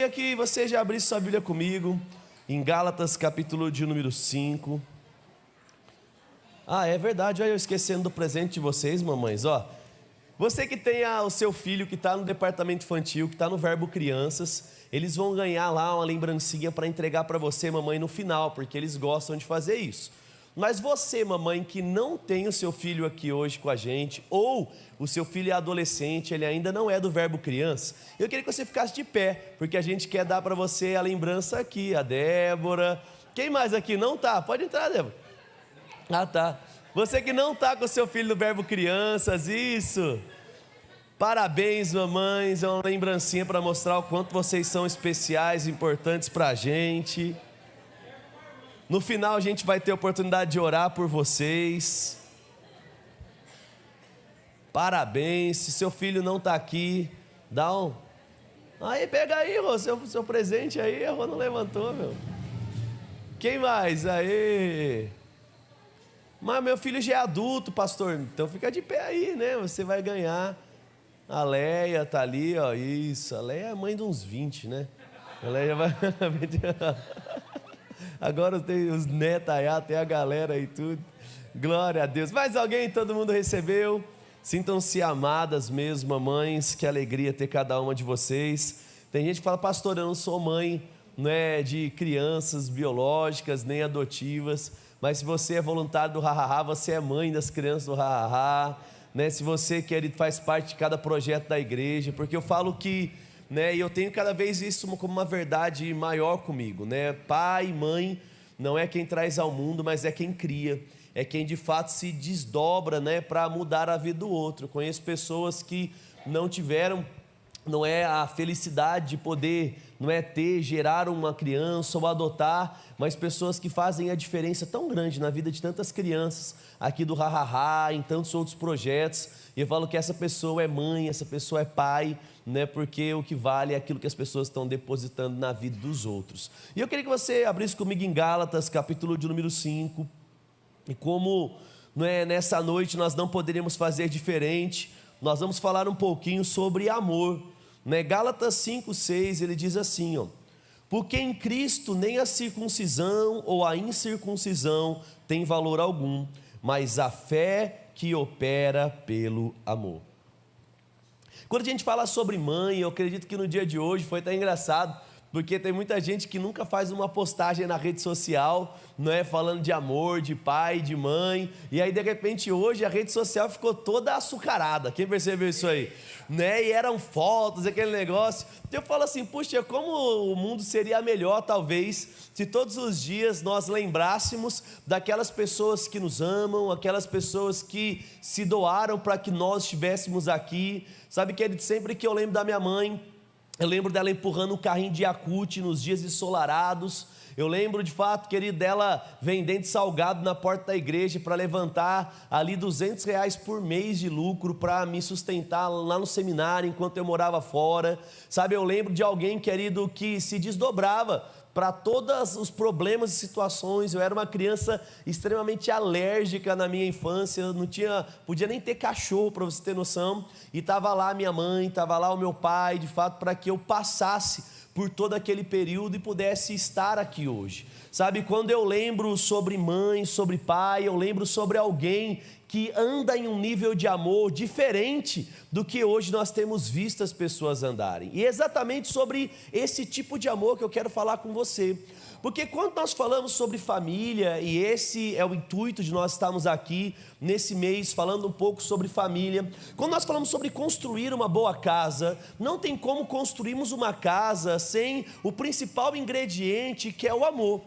Queria que você já abrisse sua Bíblia comigo, em Gálatas, capítulo de número 5. É verdade, olha eu esquecendo do presente de vocês, mamães, Você que tem o seu filho que está no departamento infantil, que está no Verbo Crianças, eles vão ganhar lá uma lembrancinha para entregar para você, mamãe, no final, porque eles gostam de fazer isso. Mas você, mamãe, que não tem o seu filho aqui hoje com a gente, ou o seu filho é adolescente, ele ainda não é do Verbo Criança, eu queria que você ficasse de pé, porque a gente quer dar para você a lembrança aqui, a Débora. Quem mais aqui não tá? Pode entrar, Débora. Tá. Você que não tá com o seu filho no Verbo Crianças, isso. Parabéns, mamães, é uma lembrancinha para mostrar o quanto vocês são especiais, importantes para a gente. No final a gente vai ter a oportunidade de orar por vocês. Parabéns, se seu filho não está aqui, dá um... Aí, pega aí, Rô, seu presente aí, a Rô não levantou, meu. Quem mais? Aí. Mas meu filho já é adulto, pastor, então fica de pé aí, né? Você vai ganhar. A Leia tá ali, isso. A Leia é mãe de uns 20, né? A Leia vai... Agora tem os netos aí, tem a galera e tudo. Glória a Deus. Mais alguém? Todo mundo recebeu? Sintam-se amadas mesmo, mamães. Que alegria ter cada uma de vocês. Tem gente que fala, pastor, eu não sou mãe, não é de crianças biológicas nem adotivas, mas se você é voluntário do Hahaha, você é mãe das crianças do Hahaha, né? Se você, querido, faz parte de cada projeto da igreja, porque eu falo que, né, e eu tenho cada vez isso como uma verdade maior comigo, né? Pai e mãe não é quem traz ao mundo, mas é quem cria, é quem de fato se desdobra, né, para mudar a vida do outro. Eu conheço pessoas que não tiveram, não é a felicidade de poder, não é gerar uma criança ou adotar, mas pessoas que fazem a diferença tão grande na vida de tantas crianças aqui do Hahaha, em tantos outros projetos. E eu falo que essa pessoa é mãe, essa pessoa é pai, né? Porque o que vale é aquilo que as pessoas estão depositando na vida dos outros. E eu queria que você abrisse comigo em Gálatas, capítulo de número 5. E como, né, nessa noite nós não poderíamos fazer diferente, nós vamos falar um pouquinho sobre amor, né? Gálatas 5:6, ele diz assim, porque em Cristo nem a circuncisão ou a incircuncisão tem valor algum, mas a fé que opera pelo amor. Quando a gente fala sobre mãe, eu acredito que no dia de hoje foi até engraçado, porque tem muita gente que nunca faz uma postagem na rede social, não é, falando de amor, de pai, de mãe, e aí de repente hoje a rede social ficou toda açucarada. Quem percebeu isso aí? Né? E eram fotos, aquele negócio. Eu falo assim, puxa, como o mundo seria melhor talvez se todos os dias nós lembrássemos daquelas pessoas que nos amam, aquelas pessoas que se doaram para que nós estivéssemos aqui. Sabe, querido, sempre que eu lembro da minha mãe, eu lembro dela empurrando um carrinho de Yakult nos dias ensolarados. Eu lembro de fato, querido, dela vendendo salgado na porta da igreja para levantar ali R$200 por mês de lucro para me sustentar lá no seminário enquanto eu morava fora. Sabe, eu lembro de alguém, querido, que se desdobrava para todos os problemas e situações. Eu era uma criança extremamente alérgica na minha infância, eu não podia nem ter cachorro, para você ter noção, e estava lá minha mãe, estava lá o meu pai, de fato, para que eu passasse por todo aquele período e pudesse estar aqui hoje. Sabe, quando eu lembro sobre mãe, sobre pai, eu lembro sobre alguém que anda em um nível de amor diferente do que hoje nós temos visto as pessoas andarem. E é exatamente sobre esse tipo de amor que eu quero falar com você. Porque quando nós falamos sobre família, e esse é o intuito de nós estarmos aqui nesse mês falando um pouco sobre família, quando nós falamos sobre construir uma boa casa, não tem como construirmos uma casa sem o principal ingrediente, que é o amor.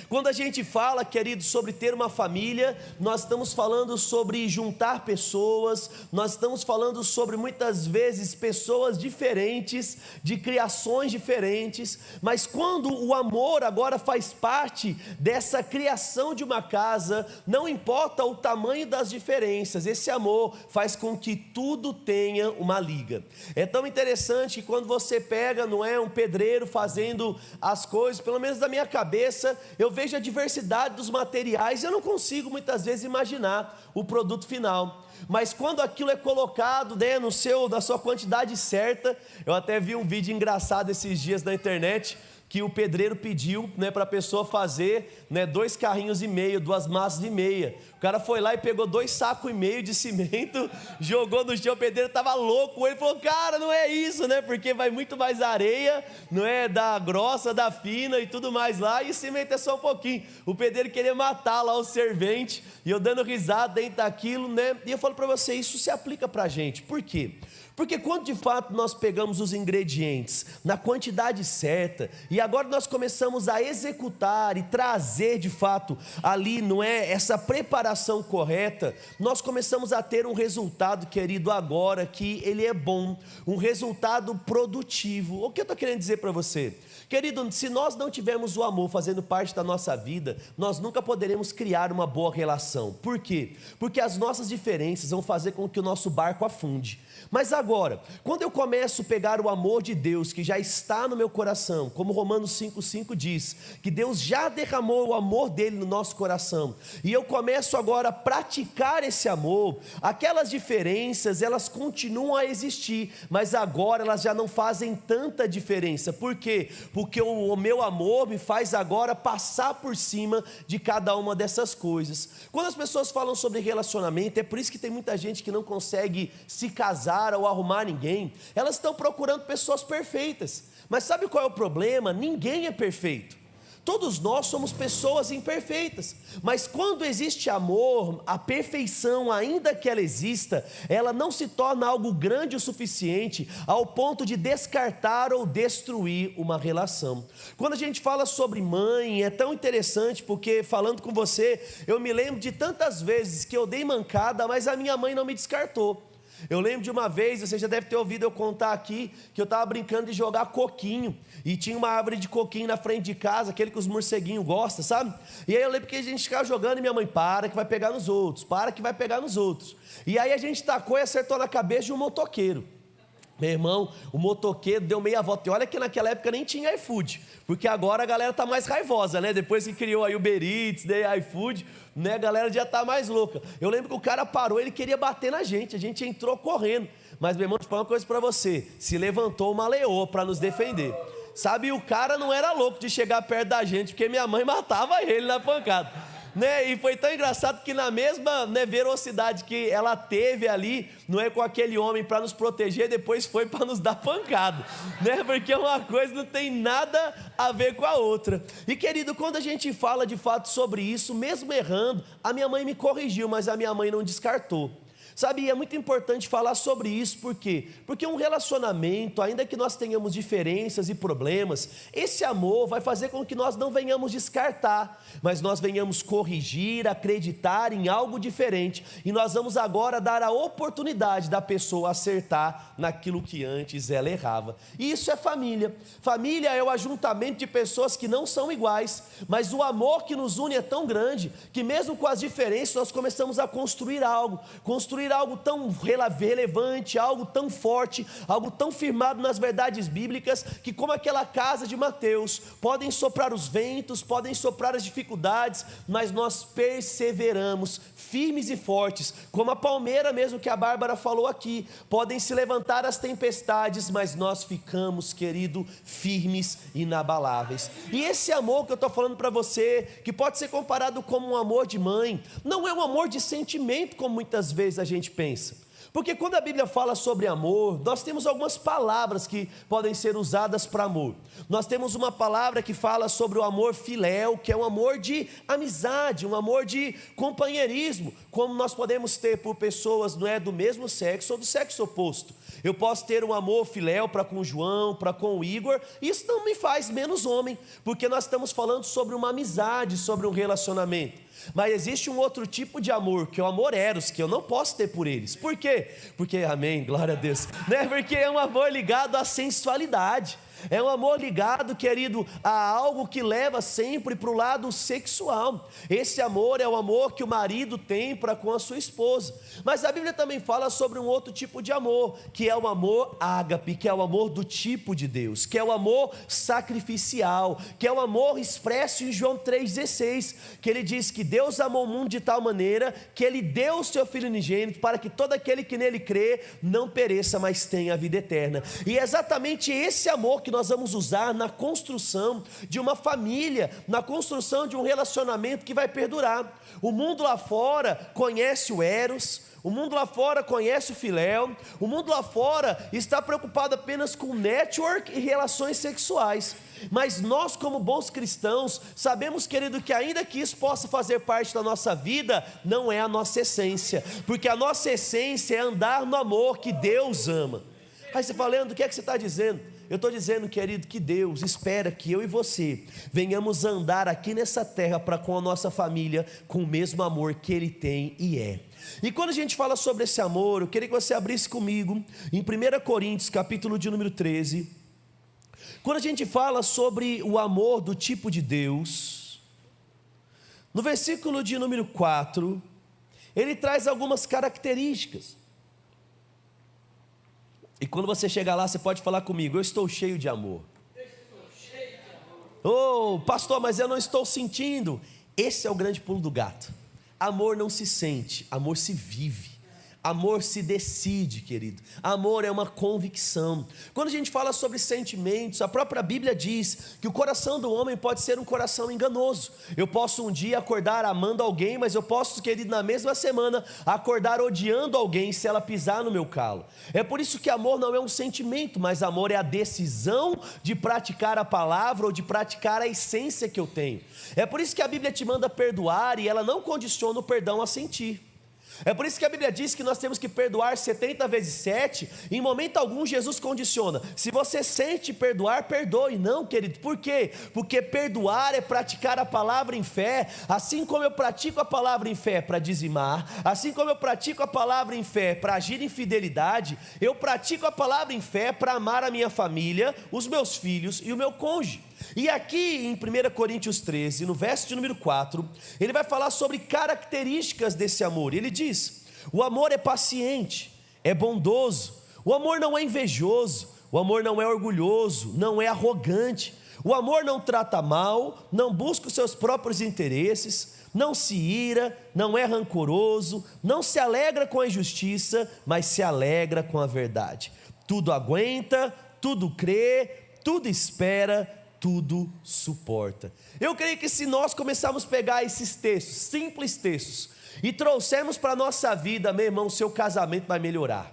Quando a gente fala, querido, sobre ter uma família, nós estamos falando sobre juntar pessoas, nós estamos falando sobre muitas vezes pessoas diferentes, de criações diferentes, mas quando o amor agora faz parte dessa criação de uma casa, não importa o tamanho das diferenças, esse amor faz com que tudo tenha uma liga. É tão interessante que quando você pega, não é, um pedreiro fazendo as coisas, pelo menos na minha cabeça, eu vejo a diversidade dos materiais, eu não consigo muitas vezes imaginar o produto final. Mas quando aquilo é colocado, né, na sua quantidade certa, eu até vi um vídeo engraçado esses dias na internet, que o pedreiro pediu, né, para a pessoa fazer, né, 2,5 carrinhos, 2 massas de meia. O cara foi lá e pegou 2,5 sacos de cimento, jogou no chão, o pedreiro estava louco, ele falou, cara, não é isso, né, porque vai muito mais areia, não é, da grossa, da fina e tudo mais lá, e cimento é só um pouquinho. O pedreiro queria matar lá o servente, e eu dando risada dentro daquilo, né, e eu falo para você, isso se aplica para a gente, por quê? Porque quando de fato nós pegamos os ingredientes na quantidade certa e agora nós começamos a executar e trazer de fato ali, não é, essa preparação correta, nós começamos a ter um resultado, querido, agora que ele é bom, um resultado produtivo. O que eu estou querendo dizer para você? Querido, se nós não tivermos o amor fazendo parte da nossa vida, nós nunca poderemos criar uma boa relação. Por quê? Porque as nossas diferenças vão fazer com que o nosso barco afunde. Mas agora, quando eu começo a pegar o amor de Deus que já está no meu coração, como Romanos 5,5 diz, que Deus já derramou o amor dele no nosso coração, e eu começo agora a praticar esse amor, aquelas diferenças, elas continuam a existir, mas agora elas já não fazem tanta diferença. Por quê? Porque o meu amor me faz agora passar por cima de cada uma dessas coisas. Quando as pessoas falam sobre relacionamento, é por isso que tem muita gente que não consegue se casar ou arrumar ninguém. Elas estão procurando pessoas perfeitas, mas sabe qual é o problema? Ninguém é perfeito. Todos nós somos pessoas imperfeitas, mas quando existe amor, a perfeição, ainda que ela exista, ela não se torna algo grande o suficiente ao ponto de descartar ou destruir uma relação. Quando a gente fala sobre mãe, é tão interessante, porque falando com você, eu me lembro de tantas vezes que eu dei mancada, mas a minha mãe não me descartou. Eu lembro de uma vez, você já deve ter ouvido eu contar aqui, que eu estava brincando de jogar coquinho, e tinha uma árvore de coquinho na frente de casa, aquele que os morceguinhos gostam, sabe? E aí eu lembro que a gente ficava jogando e minha mãe, para que vai pegar nos outros, para que vai pegar nos outros. E aí a gente tacou e acertou na cabeça de um motoqueiro. Meu irmão, o motoqueiro deu meia volta, e olha que naquela época nem tinha iFood, porque agora a galera está mais raivosa, né? Depois que criou aí o Uber Eats, né, iFood, né, a galera já está mais louca. Eu lembro que o cara parou, ele queria bater na gente, a gente entrou correndo, mas meu irmão, deixa eu falar uma coisa para você, se levantou uma leoa para nos defender, sabe? O cara não era louco de chegar perto da gente, porque minha mãe matava ele na pancada. Né? E foi tão engraçado que na mesma, né, velocidade que ela teve ali, não é, com aquele homem para nos proteger, depois foi para nos dar pancada, né? Porque uma coisa não tem nada a ver com a outra. E querido, quando a gente fala de fato sobre isso, mesmo errando, a minha mãe me corrigiu, mas a minha mãe não descartou. Sabe, é muito importante falar sobre isso, por quê? Porque um relacionamento, ainda que nós tenhamos diferenças e problemas, esse amor vai fazer com que nós não venhamos descartar, mas nós venhamos corrigir, acreditar em algo diferente, e nós vamos agora dar a oportunidade da pessoa acertar naquilo que antes ela errava. E isso é família. Família é o ajuntamento de pessoas que não são iguais, mas o amor que nos une é tão grande, que mesmo com as diferenças nós começamos a construir algo tão relevante, algo tão forte, algo tão firmado nas verdades bíblicas, que como aquela casa de Mateus, podem soprar os ventos, podem soprar as dificuldades, mas nós perseveramos, firmes e fortes, como a palmeira mesmo que a Bárbara falou aqui, podem se levantar as tempestades, mas nós ficamos, querido, firmes e inabaláveis. E esse amor que eu estou falando para você, que pode ser comparado como um amor de mãe, não é um amor de sentimento, como muitas vezes a gente pensa, porque quando a Bíblia fala sobre amor, nós temos algumas palavras que podem ser usadas para amor. Nós temos uma palavra que fala sobre o amor filéu, que é um amor de amizade, um amor de companheirismo, como nós podemos ter por pessoas, não é, do mesmo sexo ou do sexo oposto. Eu posso ter um amor filéu para com o João, para com o Igor, e isso não me faz menos homem, porque nós estamos falando sobre uma amizade, sobre um relacionamento. Mas existe um outro tipo de amor, que é o amor eros, que eu não posso ter por eles. Por quê? Porque, amém, glória a Deus, né? Porque é um amor ligado à sensualidade. É um amor ligado, querido, a algo que leva sempre para o lado sexual. Esse amor é o amor que o marido tem para com a sua esposa. Mas a Bíblia também fala sobre um outro tipo de amor, que é o amor ágape, que é o amor do tipo de Deus, que é o amor sacrificial, que é o amor expresso em João 3,16, que ele diz que Deus amou o mundo de tal maneira que ele deu o seu Filho unigênito para que todo aquele que nele crê não pereça, mas tenha a vida eterna. E é exatamente esse amor que nós vamos usar na construção de uma família, na construção de um relacionamento que vai perdurar. O mundo lá fora conhece o Eros, o mundo lá fora conhece o filéu, o mundo lá fora está preocupado apenas com network e relações sexuais. Mas nós, como bons cristãos, sabemos, querido, que ainda que isso possa fazer parte da nossa vida, não é a nossa essência, porque a nossa essência é andar no amor que Deus ama. Aí você fala: Leandro, o que é que você está dizendo? Eu estou dizendo, querido, que Deus espera que eu e você venhamos andar aqui nessa terra para com a nossa família, com o mesmo amor que Ele tem e é. E quando a gente fala sobre esse amor, eu queria que você abrisse comigo em 1 Coríntios, capítulo de número 13. Quando a gente fala sobre o amor do tipo de Deus, no versículo de número 4, ele traz algumas características. E quando você chegar lá, você pode falar comigo: eu estou cheio de amor. Oh, pastor, mas eu não estou sentindo. Esse é o grande pulo do gato. Amor não se sente, amor se vive. Amor se decide, querido. Amor é uma convicção. Quando a gente fala sobre sentimentos, a própria Bíblia diz que o coração do homem pode ser um coração enganoso. Eu posso um dia acordar amando alguém, mas eu posso, querido, na mesma semana acordar odiando alguém se ela pisar no meu calo. É por isso que amor não é um sentimento, mas amor é a decisão de praticar a palavra ou de praticar a essência que eu tenho. É por isso que a Bíblia te manda perdoar e ela não condiciona o perdão a sentir. É por isso que a Bíblia diz que nós temos que perdoar 70 vezes 7. Em momento algum Jesus condiciona: se você sente perdoar, perdoe. Não, querido, por quê? Porque perdoar é praticar a palavra em fé. Assim como eu pratico a palavra em fé para dizimar, assim como eu pratico a palavra em fé para agir em fidelidade, eu pratico a palavra em fé para amar a minha família, os meus filhos e o meu cônjuge. E aqui em 1 Coríntios 13, no verso de número 4, ele vai falar sobre características desse amor. Ele diz: o amor é paciente, é bondoso, o amor não é invejoso, o amor não é orgulhoso, não é arrogante, o amor não trata mal, não busca os seus próprios interesses, não se ira, não é rancoroso, não se alegra com a injustiça, mas se alegra com a verdade. Tudo aguenta, tudo crê, tudo espera, tudo suporta. Eu creio que se nós começarmos a pegar esses textos, simples textos, e trouxermos para a nossa vida, meu irmão, seu casamento vai melhorar.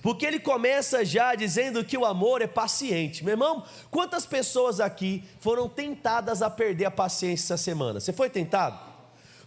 Porque ele começa já dizendo que o amor é paciente. Meu irmão, quantas pessoas aqui foram tentadas a perder a paciência essa semana? Você foi tentado?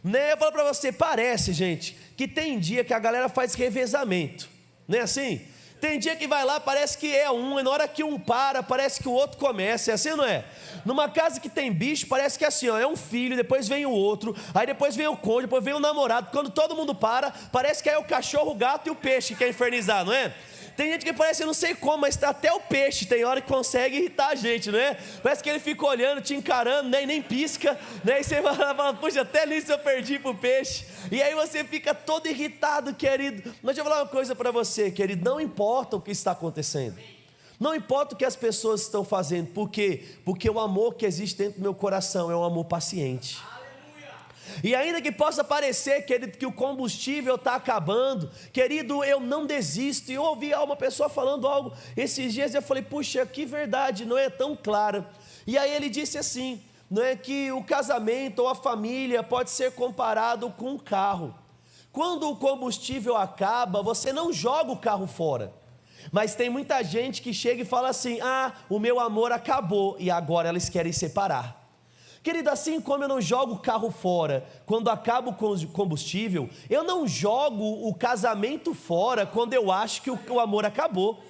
Né? Eu falo para você, parece, gente, que tem dia que a galera faz revezamento. Não é assim? Tem dia que vai lá, parece que é um, e na hora que um para, parece que o outro começa. É assim ou não é? Numa casa que tem bicho, parece que é assim, ó, é um filho, depois vem o outro, aí depois vem o cônjuge, depois vem o namorado. Quando todo mundo para, parece que é o cachorro, o gato e o peixe que quer infernizar, não é? Tem gente que parece, eu não sei como, mas até o peixe tem hora que consegue irritar a gente, não é? Parece que ele fica olhando, te encarando, né? E nem pisca, né? E você fala, puxa, até nisso eu perdi pro peixe. E aí você fica todo irritado, querido. Mas deixa eu falar uma coisa para você, querido: não importa o que está acontecendo, não importa o que as pessoas estão fazendo. Por quê? Porque o amor que existe dentro do meu coração é um amor paciente. E ainda que possa parecer, querido, que o combustível está acabando, querido, eu não desisto. E eu ouvi uma pessoa falando algo esses dias, e eu falei, puxa, que verdade, não é tão clara. E aí ele disse assim, não é que o casamento ou a família pode ser comparado com um carro. Quando o combustível acaba, você não joga o carro fora. Mas tem muita gente que chega e fala assim, o meu amor acabou, e agora elas querem separar. Querido, assim como eu não jogo o carro fora quando acaba o combustível, eu não jogo o casamento fora quando eu acho que o amor acabou.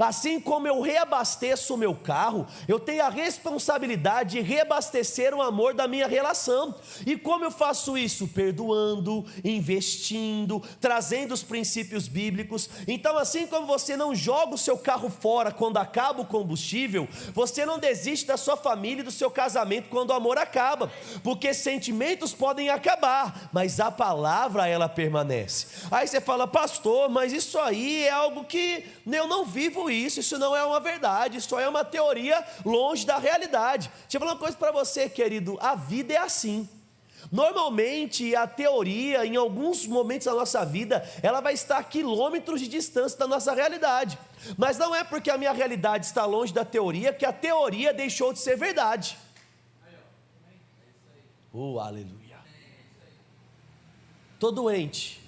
Assim como eu reabasteço o meu carro, eu tenho a responsabilidade de reabastecer o amor da minha relação. E como eu faço isso? Perdoando, investindo, trazendo os princípios bíblicos. Então, assim como você não joga o seu carro fora quando acaba o combustível, você não desiste da sua família e do seu casamento quando o amor acaba, porque sentimentos podem acabar, mas a palavra, ela permanece. Aí você fala: pastor, mas isso aí é algo que eu não vivo isso não é uma verdade, isso é uma teoria longe da realidade. Deixa eu falar uma coisa para você, querido: a vida é assim. Normalmente a teoria, em alguns momentos da nossa vida, ela vai estar a quilômetros de distância da nossa realidade, mas não é porque a minha realidade está longe da teoria que a teoria deixou de ser verdade. Aleluia. Estou doente.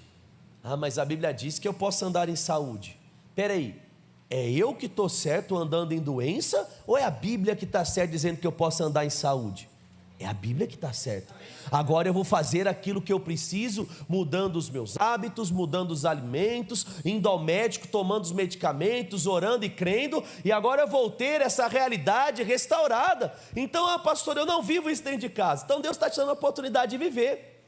Mas a Bíblia diz que eu posso andar em saúde. Espera aí, é eu que estou certo andando em doença, ou é a Bíblia que está certa dizendo que eu posso andar em saúde? É a Bíblia que está certa. Agora eu vou fazer aquilo que eu preciso, mudando os meus hábitos, mudando os alimentos, indo ao médico, tomando os medicamentos, orando e crendo, e agora eu vou ter essa realidade restaurada. Então, pastor, eu não vivo isso dentro de casa. Então Deus está te dando a oportunidade de viver.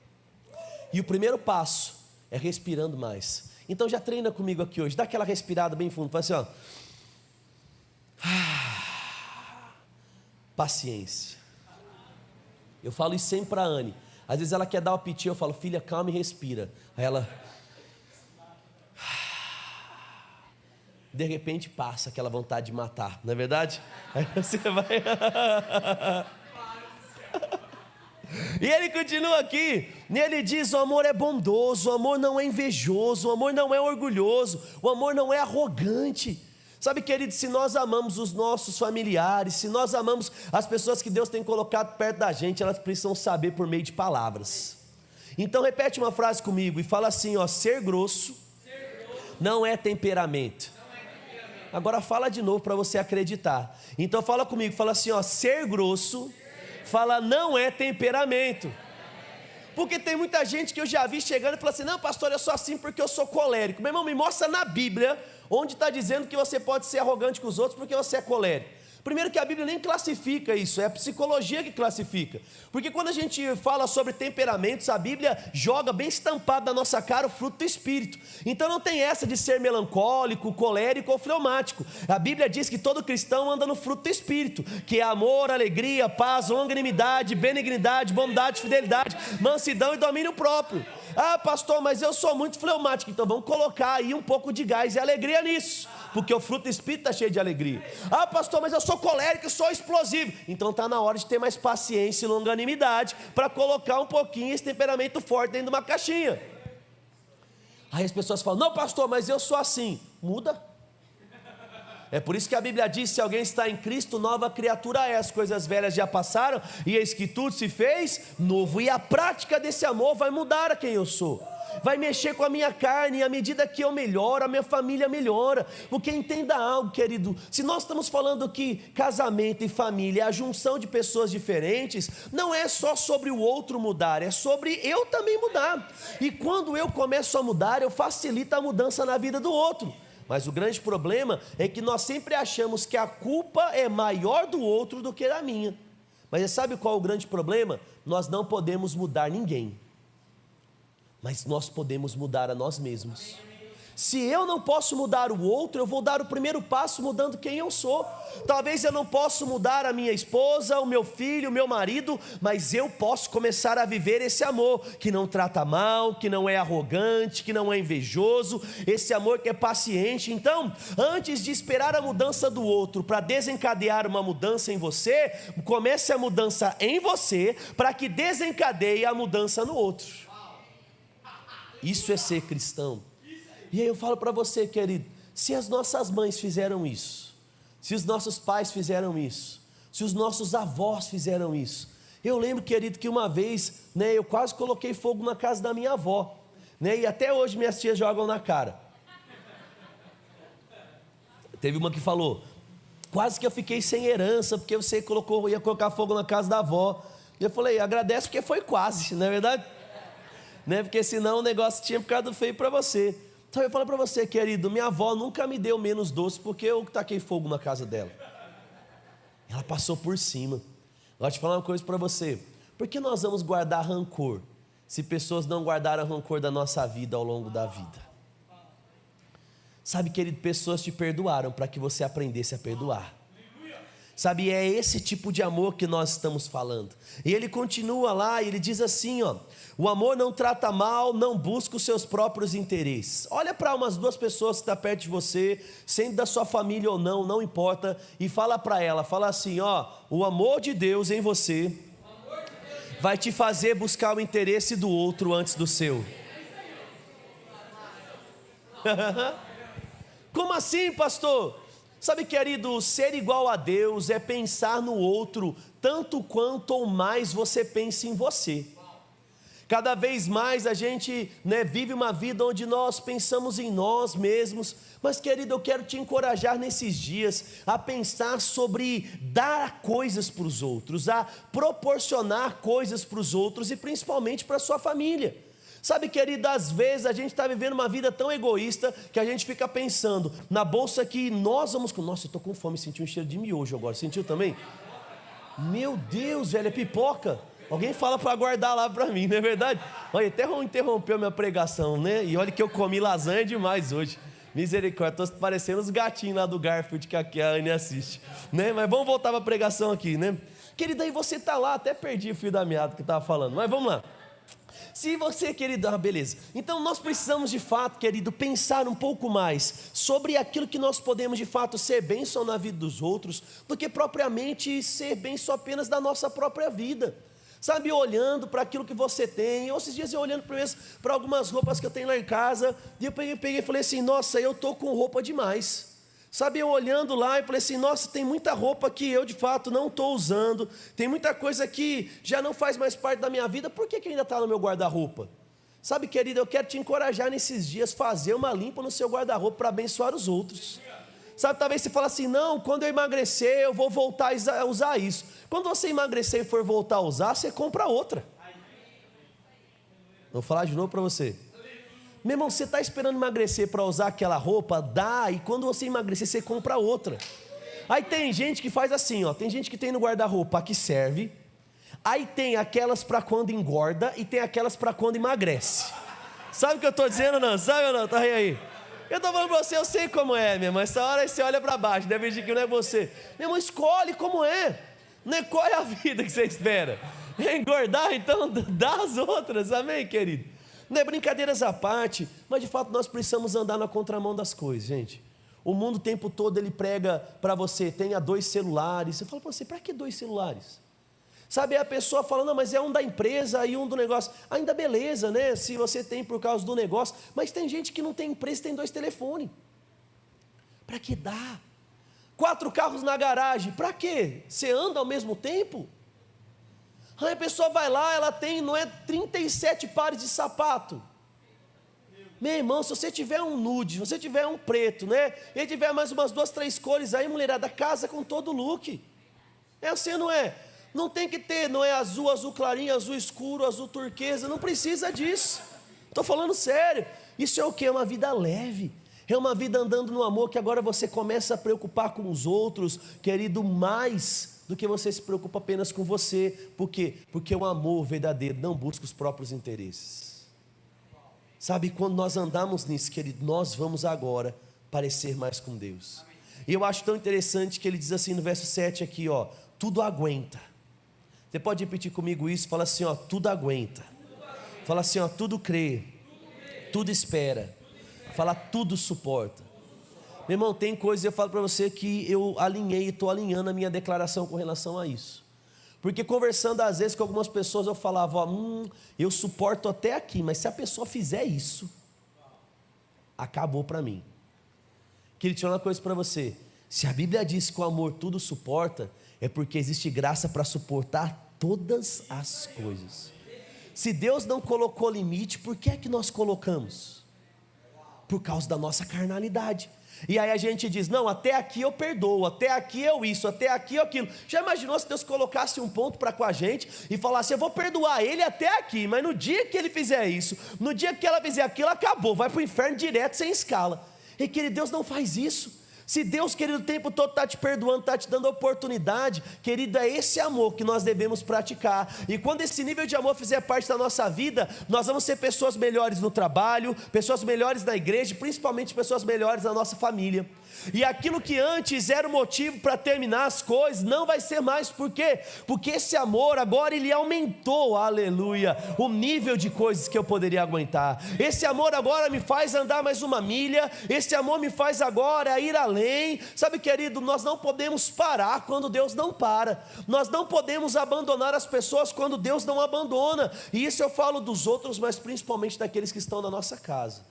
E o primeiro passo é respirando mais. Então já treina comigo aqui hoje, dá aquela respirada bem fundo, faz assim, paciência. Eu falo isso sempre para a Anne. Às vezes ela quer dar o piti, eu falo: filha, calma e respira. Aí ela, de repente passa aquela vontade de matar, não é verdade? Aí você vai. E ele continua aqui, e ele diz: o amor é bondoso, o amor não é invejoso, o amor não é orgulhoso, o amor não é arrogante. Sabe, querido, se nós amamos os nossos familiares, se nós amamos as pessoas que Deus tem colocado perto da gente, elas precisam saber por meio de palavras. Então repete uma frase comigo e fala assim: ser grosso não é temperamento. Agora fala de novo para você acreditar. Então fala comigo, fala assim: ser grosso, fala, não é temperamento. Porque tem muita gente que eu já vi chegando e fala assim: não, pastor, eu sou assim porque eu sou colérico. Meu irmão, me mostra na Bíblia onde está dizendo que você pode ser arrogante com os outros porque você é colérico. Primeiro que a Bíblia nem classifica isso, é a psicologia que classifica. Porque quando a gente fala sobre temperamentos, a Bíblia joga bem estampado na nossa cara o fruto do Espírito. Então não tem essa de ser melancólico, colérico ou fleumático. A Bíblia diz que todo cristão anda no fruto do Espírito, que é amor, alegria, paz, longanimidade, benignidade, bondade, fidelidade, mansidão e domínio próprio. Pastor, mas eu sou muito fleumático. Então vamos colocar aí um pouco de gás e alegria nisso, porque o fruto do Espírito está cheio de alegria. Pastor, mas eu sou colérico, eu sou explosivo. Então está na hora de ter mais paciência e longanimidade para colocar um pouquinho esse temperamento forte dentro de uma caixinha. Aí as pessoas falam: não, pastor, mas eu sou assim. Muda. É por isso que a Bíblia diz: se alguém está em Cristo, nova criatura é, as coisas velhas já passaram e eis que tudo se fez novo. E a prática desse amor vai mudar a quem eu sou, vai mexer com a minha carne, e à medida que eu melhoro, a minha família melhora. Porque entenda algo, querido, se nós estamos falando que casamento e família é a junção de pessoas diferentes, não é só sobre o outro mudar, é sobre eu também mudar. E quando eu começo a mudar, eu facilito a mudança na vida do outro. Mas o grande problema é que nós sempre achamos que a culpa é maior do outro do que a minha. Mas você sabe qual é o grande problema? Nós não podemos mudar ninguém, mas nós podemos mudar a nós mesmos. Se eu não posso mudar o outro, eu vou dar o primeiro passo mudando quem eu sou. Talvez eu não possa mudar a minha esposa, o meu filho, o meu marido, mas eu posso começar a viver esse amor que não trata mal, que não é arrogante, que não é invejoso, esse amor que é paciente. Então, antes de esperar a mudança do outro para desencadear uma mudança em você, comece a mudança em você para que desencadeie a mudança no outro. Isso é ser cristão. E aí eu falo para você, querido, se as nossas mães fizeram isso, se os nossos pais fizeram isso, se os nossos avós fizeram isso. Eu lembro, querido, que uma vez, eu quase coloquei fogo na casa da minha avó, e até hoje minhas tias jogam na cara. Teve uma que falou: quase que eu fiquei sem herança, porque você ia colocar fogo na casa da avó. E eu falei: agradece porque foi quase, não é verdade? Porque senão o negócio tinha ficado feio para você. Então eu falo para você, querido, minha avó nunca me deu menos doce porque eu taquei fogo na casa dela. Ela passou por cima. Vou te falar uma coisa para você. Por que nós vamos guardar rancor se pessoas não guardaram rancor da nossa vida ao longo da vida? Sabe, querido, pessoas te perdoaram para que você aprendesse a perdoar. Sabe, é esse tipo de amor que nós estamos falando. E ele continua lá, e ele diz assim, ó: o amor não trata mal, não busca os seus próprios interesses. Olha para umas duas pessoas que estão perto de você, sendo da sua família ou não, não importa, e fala para ela, fala assim, ó: o amor de Deus em você vai te fazer buscar o interesse do outro antes do seu. Como assim, pastor? Sabe, querido, ser igual a Deus é pensar no outro tanto quanto ou mais você pensa em você. Cada vez mais a gente vive uma vida onde nós pensamos em nós mesmos. Mas, querido, eu quero te encorajar nesses dias a pensar sobre dar coisas para os outros, a proporcionar coisas para os outros e principalmente para a sua família. Sabe, querido, às vezes a gente está vivendo uma vida tão egoísta que a gente fica pensando na bolsa que nós vamos... Nossa, eu estou com fome, senti um cheiro de miojo agora, sentiu também? Meu Deus, velho, é pipoca? Alguém fala para guardar lá para mim, não é verdade? Olha, até interrompeu minha pregação, né? E olha que eu comi lasanha demais hoje. Misericórdia, estou parecendo os gatinhos lá do Garfield que a Anne assiste, né? Mas vamos voltar para a pregação aqui, né? Querido, aí você está lá, até perdi o fio da meada que estava falando, mas vamos lá. Se você, querido, beleza. Então nós precisamos de fato, querido, pensar um pouco mais sobre aquilo que nós podemos de fato ser bênção na vida dos outros, do que propriamente ser bênção apenas da nossa própria vida. Sabe, olhando para aquilo que você tem. Esses dias eu olhando para algumas roupas que eu tenho lá em casa, e eu peguei e falei assim, nossa, eu estou com roupa demais. Sabe, eu olhando lá e falei assim, nossa, tem muita roupa que eu de fato não estou usando, tem muita coisa que já não faz mais parte da minha vida, por que ainda está no meu guarda-roupa? Sabe, querido, eu quero te encorajar nesses dias, fazer uma limpa no seu guarda-roupa para abençoar os outros. Sabe, talvez você fale assim, não, quando eu emagrecer eu vou voltar a usar isso. Quando você emagrecer e for voltar a usar, você compra outra. Vou falar de novo para você. Meu irmão, você está esperando emagrecer para usar aquela roupa? Dá, e quando você emagrecer, você compra outra. Aí tem gente que faz assim, ó, tem gente que tem no guarda-roupa que serve, aí tem aquelas para quando engorda e tem aquelas para quando emagrece. Sabe o que eu estou dizendo, não? Sabe ou não? Tá aí. Eu estou falando para você, eu sei como é, minha irmã. Essa hora aí você olha para baixo, deve dizer que não é você. Meu irmão, escolhe como é. Não é qual é a vida que você espera. É engordar, então dá as outras, amém, querido? Não é brincadeiras à parte, mas de fato nós precisamos andar na contramão das coisas, gente. O mundo o tempo todo ele prega para você, tenha 2 celulares. Você fala para você, para que 2 celulares? Sabe, a pessoa fala, não, mas é um da empresa e um do negócio. Ainda beleza, né, se você tem por causa do negócio, mas tem gente que não tem empresa e tem 2 telefones. Para que dá? 4 carros na garagem, para quê? Você anda ao mesmo tempo? Aí a pessoa vai lá, ela tem, 37 pares de sapato. Meu irmão, se você tiver um nude, se você tiver um preto, né? E tiver mais umas 2, 3 cores aí, mulherada, casa com todo o look. É assim, não é? Não tem que ter, não é azul, azul clarinho, azul escuro, azul turquesa, não precisa disso. Estou falando sério. Isso é o que? É uma vida leve. É uma vida andando no amor, que agora você começa a preocupar com os outros, querido, mais do que você se preocupa apenas com você. Por quê? Porque o amor verdadeiro não busca os próprios interesses. Sabe, quando nós andamos nisso, querido, nós vamos agora parecer mais com Deus. E eu acho tão interessante que ele diz assim no verso 7 aqui, ó, tudo aguenta. Você pode repetir comigo isso? Fala assim, ó, tudo aguenta. Fala assim, ó, tudo crê, tudo espera. Fala, tudo suporta. Meu irmão, tem coisas, eu falo para você que eu alinhei e estou alinhando a minha declaração com relação a isso. Porque conversando às vezes com algumas pessoas eu falava, ó, eu suporto até aqui, mas se a pessoa fizer isso, acabou para mim. Queria te falar uma coisa para você, se a Bíblia diz que o amor tudo suporta, é porque existe graça para suportar todas as coisas. Se Deus não colocou limite, por que é que nós colocamos? Por causa da nossa carnalidade. E aí a gente diz, não, até aqui eu perdoo, até aqui eu isso, até aqui eu aquilo. Já imaginou se Deus colocasse um ponto para com a gente e falasse, eu vou perdoar ele até aqui, mas no dia que ele fizer isso, no dia que ela fizer aquilo, acabou, vai para o inferno direto, sem escala. E querido, Deus não faz isso. Se Deus, querido, o tempo todo está te perdoando, está te dando oportunidade, querido, é esse amor que nós devemos praticar. E quando esse nível de amor fizer parte da nossa vida, nós vamos ser pessoas melhores no trabalho, pessoas melhores na igreja, principalmente pessoas melhores na nossa família. E aquilo que antes era o motivo para terminar as coisas, não vai ser mais. Por quê? Porque esse amor agora ele aumentou, aleluia, o nível de coisas que eu poderia aguentar. Esse amor agora me faz andar mais uma milha, esse amor me faz agora ir além. Sabe, querido, nós não podemos parar quando Deus não para. Nós não podemos abandonar as pessoas quando Deus não abandona. E isso eu falo dos outros, mas principalmente daqueles que estão na nossa casa.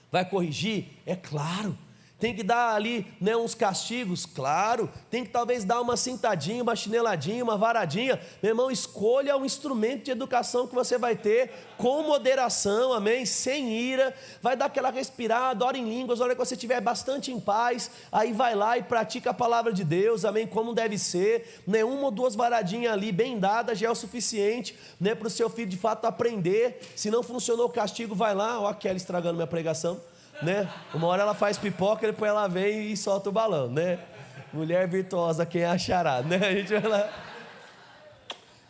Vai corrigir? É claro. Tem que dar ali, né, uns castigos, claro. Tem que talvez dar uma cintadinha, uma chineladinha, uma varadinha. Meu irmão, escolha um instrumento de educação que você vai ter com moderação, amém? Sem ira. Vai dar aquela respirada, ora em línguas, hora que você estiver bastante em paz. Aí vai lá e pratica a palavra de Deus, amém? Como deve ser, né? Uma ou duas varadinhas ali bem dadas já é o suficiente, né, para o seu filho de fato aprender. Se não funcionou o castigo, vai lá. Ó, a Kelly estragando minha pregação. Né? Uma hora ela faz pipoca, depois ela vem e solta o balão, né? Mulher virtuosa, quem achará, né? A gente vai lá.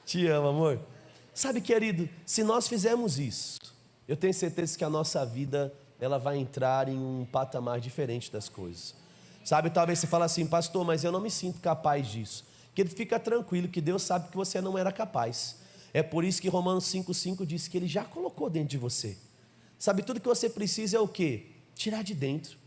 Te amo, amor. Sabe, querido, se nós fizermos isso, eu tenho certeza que a nossa vida ela vai entrar em um patamar diferente das coisas. Sabe, talvez você fale assim, pastor, mas eu não me sinto capaz disso. Querido, fica tranquilo que Deus sabe que você não era capaz. É por isso que Romanos 5,5 diz que Ele já colocou dentro de você. Sabe, tudo que você precisa é o quê? Tirar de dentro.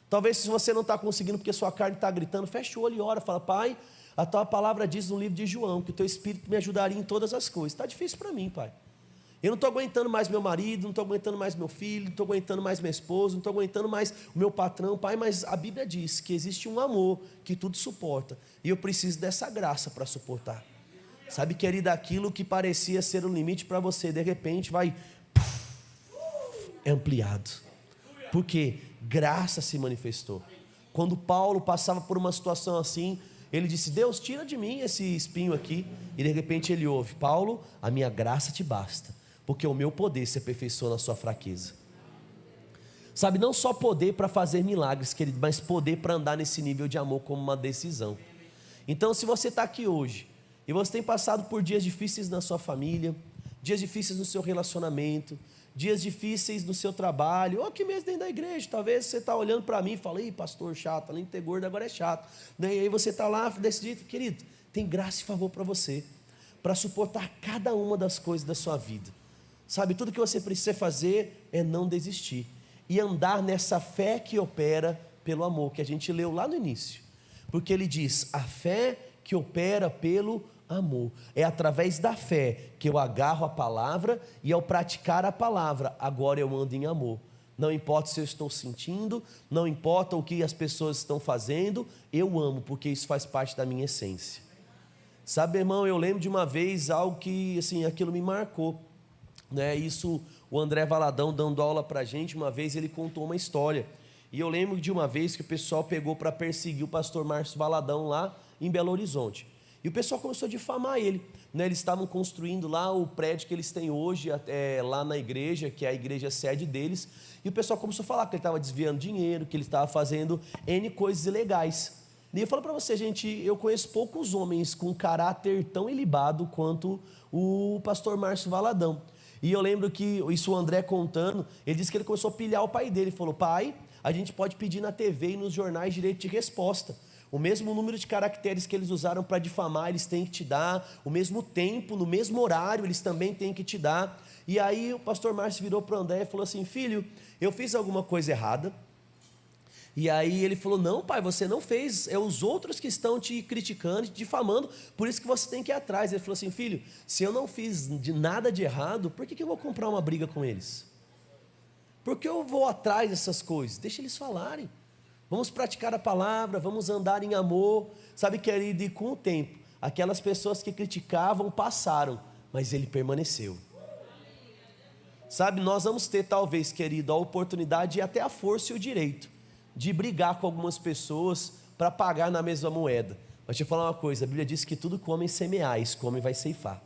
Talvez se você não está conseguindo porque sua carne está gritando, fecha o olho e ora, fala, Pai, a tua palavra diz no livro de João que o teu Espírito me ajudaria em todas as coisas. Está difícil para mim, Pai. Eu não estou aguentando mais meu marido, não estou aguentando mais meu filho, não estou aguentando mais minha esposa, não estou aguentando mais o meu patrão, Pai, mas a Bíblia diz que existe um amor que tudo suporta, e eu preciso dessa graça para suportar. Sabe, querida, aquilo que parecia ser um limite para você, de repente vai ampliado. Porque graça se manifestou. Quando Paulo passava por uma situação assim, ele disse, Deus, tira de mim esse espinho aqui. E de repente ele ouve, Paulo, a minha graça te basta, porque o meu poder se aperfeiçoa na sua fraqueza. Sabe, não só poder para fazer milagres, querido, mas poder para andar nesse nível de amor como uma decisão. Então, se você está aqui hoje, e você tem passado por dias difíceis na sua família, dias difíceis no seu relacionamento, dias difíceis no seu trabalho, ou aqui mesmo dentro da igreja, talvez você está olhando para mim e fala, ei pastor chato, além de ter gordo agora é chato, né? E aí você está lá decidido, querido, tem graça e favor para você, para suportar cada uma das coisas da sua vida, sabe, tudo que você precisa fazer é não desistir, e andar nessa fé que opera pelo amor, que a gente leu lá no início, porque ele diz, a fé que opera pelo amor, é através da fé que eu agarro a palavra, e ao praticar a palavra, agora eu ando em amor, não importa se eu estou sentindo, não importa o que as pessoas estão fazendo, eu amo, porque isso faz parte da minha essência. Sabe, irmão, eu lembro de uma vez algo que, assim, aquilo me marcou, né? Isso, o André Valadão dando aula pra gente, uma vez ele contou uma história, e eu lembro de uma vez que o pessoal pegou para perseguir o pastor Márcio Valadão lá em Belo Horizonte. E o pessoal começou a difamar ele, né? Eles estavam construindo lá o prédio que eles têm hoje, lá na igreja, que é a igreja sede deles, e o pessoal começou a falar que ele estava desviando dinheiro, que ele estava fazendo N coisas ilegais. E eu falo para você, gente, eu conheço poucos homens com caráter tão ilibado quanto o pastor Márcio Valadão. E eu lembro que, isso o André contando, ele disse que ele começou a pilhar o pai dele, ele falou, pai, a gente pode pedir na TV e nos jornais direito de resposta. O mesmo número de caracteres que eles usaram para difamar, eles têm que te dar. O mesmo tempo, no mesmo horário, eles também têm que te dar. E aí o pastor Márcio virou para o André e falou assim, filho, eu fiz alguma coisa errada? E aí ele falou, não pai, você não fez, é os outros que estão te criticando, te difamando, por isso que você tem que ir atrás. Ele falou assim, filho, se eu não fiz nada de errado, por que eu vou comprar uma briga com eles? Por que eu vou atrás dessas coisas? Deixa eles falarem. Vamos praticar a palavra, vamos andar em amor. Sabe, querido, e com o tempo, aquelas pessoas que criticavam passaram, mas ele permaneceu. Sabe, nós vamos ter talvez, querido, a oportunidade e até a força e o direito, de brigar com algumas pessoas para pagar na mesma moeda. Mas deixa eu falar uma coisa, a Bíblia diz que tudo que o homem semear, isso que o homem vai ceifar.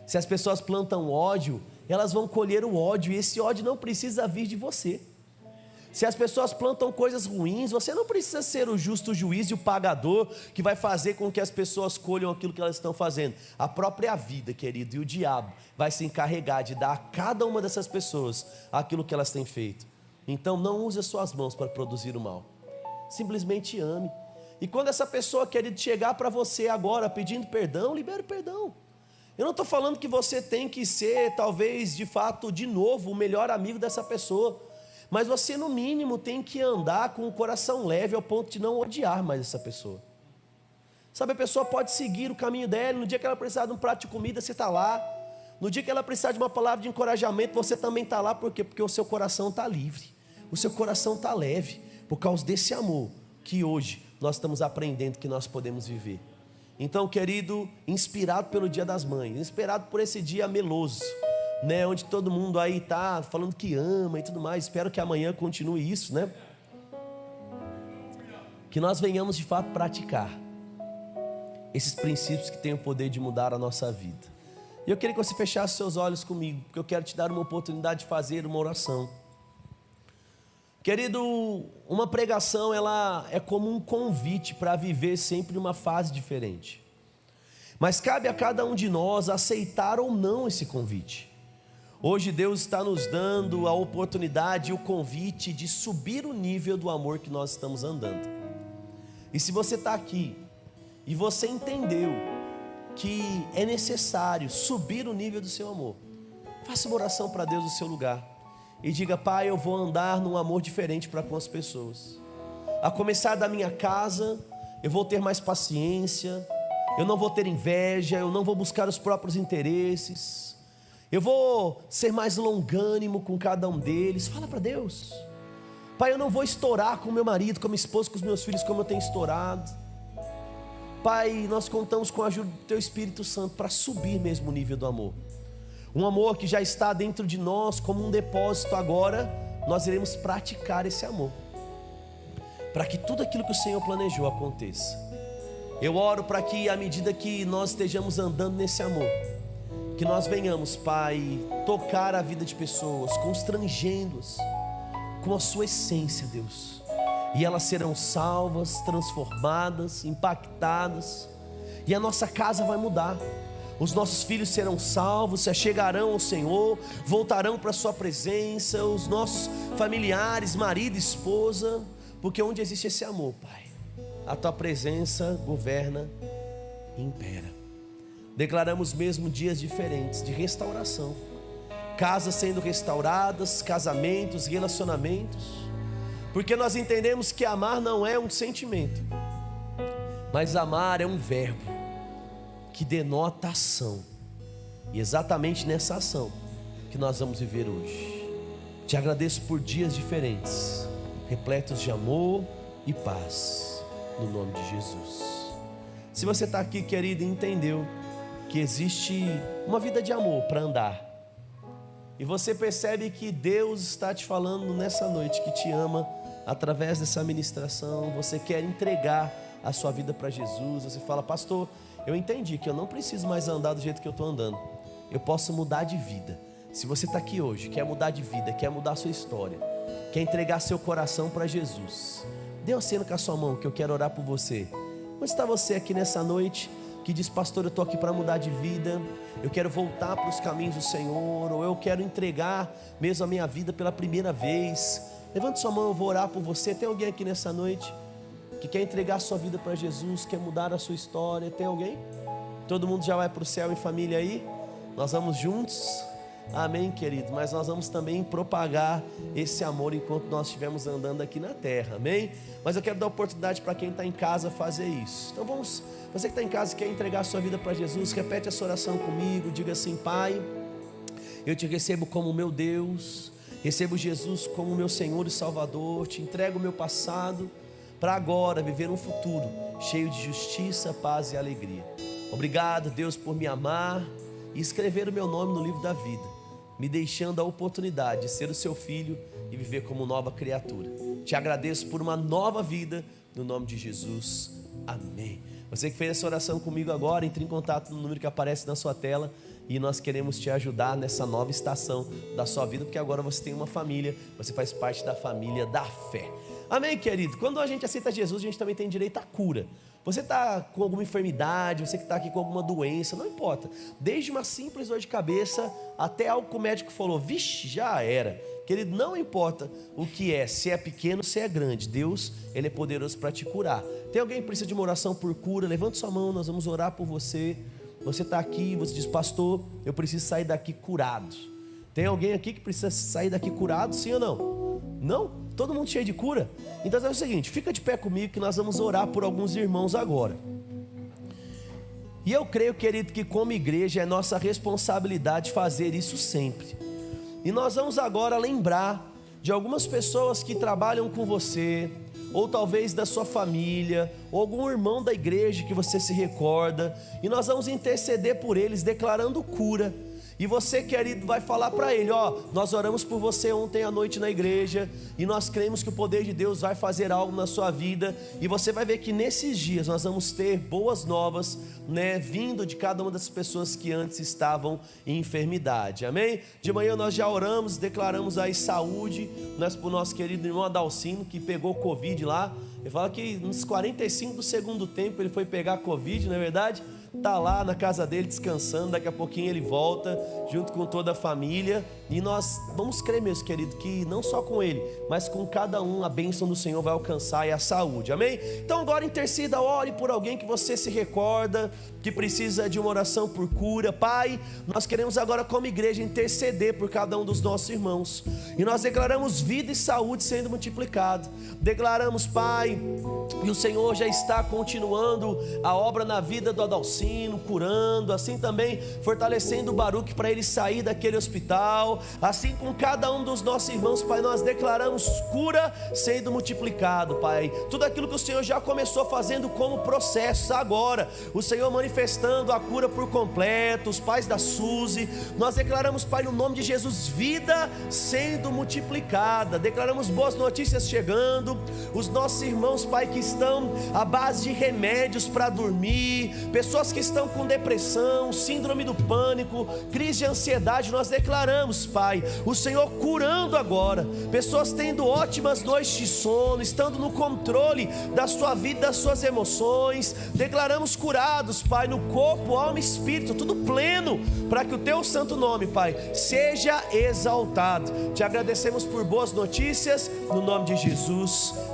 Se as pessoas plantam ódio, elas vão colher o ódio, e esse ódio não precisa vir de você. Se as pessoas plantam coisas ruins, você não precisa ser o justo juiz e o pagador que vai fazer com que as pessoas colham aquilo que elas estão fazendo. A própria vida, querido, e o diabo vai se encarregar de dar a cada uma dessas pessoas aquilo que elas têm feito. Então não use as suas mãos para produzir o mal, simplesmente ame. E quando essa pessoa, querido, chegar para você agora pedindo perdão, libere perdão. Eu não estou falando que você tem que ser, talvez, de fato, de novo, o melhor amigo dessa pessoa. Mas você, no mínimo, tem que andar com o coração leve ao ponto de não odiar mais essa pessoa. Sabe, a pessoa pode seguir o caminho dela. No dia que ela precisar de um prato de comida, você está lá. No dia que ela precisar de uma palavra de encorajamento, você também está lá. Por quê? Porque o seu coração está livre. O seu coração está leve. Por causa desse amor que hoje nós estamos aprendendo que nós podemos viver. Então, querido, inspirado pelo Dia das Mães, inspirado por esse dia meloso, né, onde todo mundo aí está falando que ama e tudo mais, espero que amanhã continue isso, né? Que nós venhamos de fato praticar esses princípios que têm o poder de mudar a nossa vida. E eu queria que você fechasse seus olhos comigo, porque eu quero te dar uma oportunidade de fazer uma oração. Querido, uma pregação, ela é como um convite para viver sempre uma fase diferente. Mas cabe a cada um de nós aceitar ou não esse convite. Hoje Deus está nos dando a oportunidade e o convite de subir o nível do amor que nós estamos andando. E se você está aqui e você entendeu que é necessário subir o nível do seu amor, faça uma oração para Deus no seu lugar. E diga: Pai, eu vou andar num amor diferente para com as pessoas. A começar da minha casa, eu vou ter mais paciência, eu não vou ter inveja, eu não vou buscar os próprios interesses, eu vou ser mais longânimo com cada um deles. Fala para Deus: Pai, eu não vou estourar com meu marido, com a minha esposa, com os meus filhos como eu tenho estourado. Pai, nós contamos com a ajuda do Teu Espírito Santo para subir mesmo o nível do amor. Um amor que já está dentro de nós como um depósito. Agora nós iremos praticar esse amor, para que tudo aquilo que o Senhor planejou aconteça. Eu oro para que, à medida que nós estejamos andando nesse amor, que nós venhamos, Pai, tocar a vida de pessoas, constrangendo-as com a sua essência, Deus. E elas serão salvas, transformadas, impactadas, e a nossa casa vai mudar. Os nossos filhos serão salvos, se achegarão ao Senhor, voltarão para a sua presença. Os nossos familiares, marido, esposa, porque onde existe esse amor, Pai, a tua presença governa e impera. Declaramos mesmo dias diferentes de restauração, casas sendo restauradas, casamentos, relacionamentos, porque nós entendemos que amar não é um sentimento, mas amar é um verbo que denota ação. E exatamente nessa ação que nós vamos viver hoje. Te agradeço por dias diferentes, repletos de amor e paz, no nome de Jesus. Se você está aqui, querido, e entendeu que existe uma vida de amor para andar, e você percebe que Deus está te falando nessa noite que te ama através dessa ministração, você quer entregar a sua vida para Jesus, você fala: pastor, eu entendi que eu não preciso mais andar do jeito que eu estou andando, eu posso mudar de vida. Se você está aqui hoje, quer mudar de vida, quer mudar a sua história, quer entregar seu coração para Jesus, dê um aceno com a sua mão que eu quero orar por você. Onde está você aqui nessa noite que diz: pastor, eu estou aqui para mudar de vida, eu quero voltar para os caminhos do Senhor, ou eu quero entregar mesmo a minha vida pela primeira vez? Levante sua mão, eu vou orar por você. Tem alguém aqui nessa noite que quer entregar a sua vida para Jesus, quer mudar a sua história? Tem alguém? Todo mundo já vai para o céu em família aí? Nós vamos juntos? Amém, querido? Mas nós vamos também propagar esse amor enquanto nós estivermos andando aqui na terra, amém? Mas eu quero dar oportunidade para quem está em casa fazer isso. Então vamos, você que está em casa e quer entregar a sua vida para Jesus, repete essa oração comigo, diga assim: Pai, eu te recebo como meu Deus, recebo Jesus como meu Senhor e Salvador, te entrego o meu passado, para agora viver um futuro cheio de justiça, paz e alegria. Obrigado, Deus, por me amar e escrever o meu nome no livro da vida, me deixando a oportunidade de ser o seu filho e viver como nova criatura. Te agradeço por uma nova vida, no nome de Jesus, amém. Você que fez essa oração comigo agora, entre em contato no número que aparece na sua tela, e nós queremos te ajudar nessa nova estação da sua vida, porque agora você tem uma família, você faz parte da família da fé. Amém, querido? Quando a gente aceita Jesus, a gente também tem direito à cura. Você está com alguma enfermidade, você que está aqui com alguma doença, não importa. Desde uma simples dor de cabeça até algo que o médico falou, vixe, já era. Querido, não importa o que é, se é pequeno, se é grande, Deus, Ele é poderoso para te curar. Tem alguém que precisa de uma oração por cura? Levante sua mão, nós vamos orar por você. Você está aqui, você diz, pastor, eu preciso sair daqui curado. Tem alguém aqui que precisa sair daqui curado, sim ou não? Não? Todo mundo cheio de cura? Então é o seguinte, fica de pé comigo que nós vamos orar por alguns irmãos agora. E eu creio, querido, que como igreja é nossa responsabilidade fazer isso sempre. E nós vamos agora lembrar de algumas pessoas que trabalham com você, ou talvez da sua família, ou algum irmão da igreja que você se recorda, e nós vamos interceder por eles, declarando cura. E você, querido, vai falar para ele, nós oramos por você ontem à noite na igreja, e nós cremos que o poder de Deus vai fazer algo na sua vida, e você vai ver que nesses dias nós vamos ter boas novas, vindo de cada uma das pessoas que antes estavam em enfermidade, amém? De manhã nós já oramos, declaramos aí saúde, para o nosso querido irmão Adalcino, que pegou Covid lá. Ele fala que nos 45 do segundo tempo ele foi pegar Covid, não é verdade? Está lá na casa dele descansando, daqui a pouquinho ele volta, junto com toda a família, e nós vamos crer, meus queridos, que não só com ele, mas com cada um a bênção do Senhor vai alcançar e a saúde, amém? Então agora interceda, ore por alguém que você se recorda, que precisa de uma oração por cura. Pai, nós queremos agora como igreja interceder por cada um dos nossos irmãos, e nós declaramos vida e saúde sendo multiplicado, declaramos, Pai, e o Senhor já está continuando a obra na vida do Adalcino, curando, assim também fortalecendo o Baruque para ele sair daquele hospital, assim com cada um dos nossos irmãos, Pai, nós declaramos cura sendo multiplicado, Pai, tudo aquilo que o Senhor já começou fazendo como processo, agora, o Senhor manifestando a cura por completo, os pais da Suzy, nós declaramos, Pai, no nome de Jesus, vida sendo multiplicada, declaramos boas notícias chegando, os nossos irmãos, Pai, que estão à base de remédios para dormir, pessoas que estão com depressão, síndrome do pânico, crise de ansiedade, nós declaramos, Pai, o Senhor curando agora, pessoas tendo ótimas noites de sono, estando no controle da sua vida, das suas emoções, declaramos curados, Pai, no corpo, alma e espírito, tudo pleno, para que o Teu santo nome, Pai, seja exaltado. Te agradecemos por boas notícias, no nome de Jesus.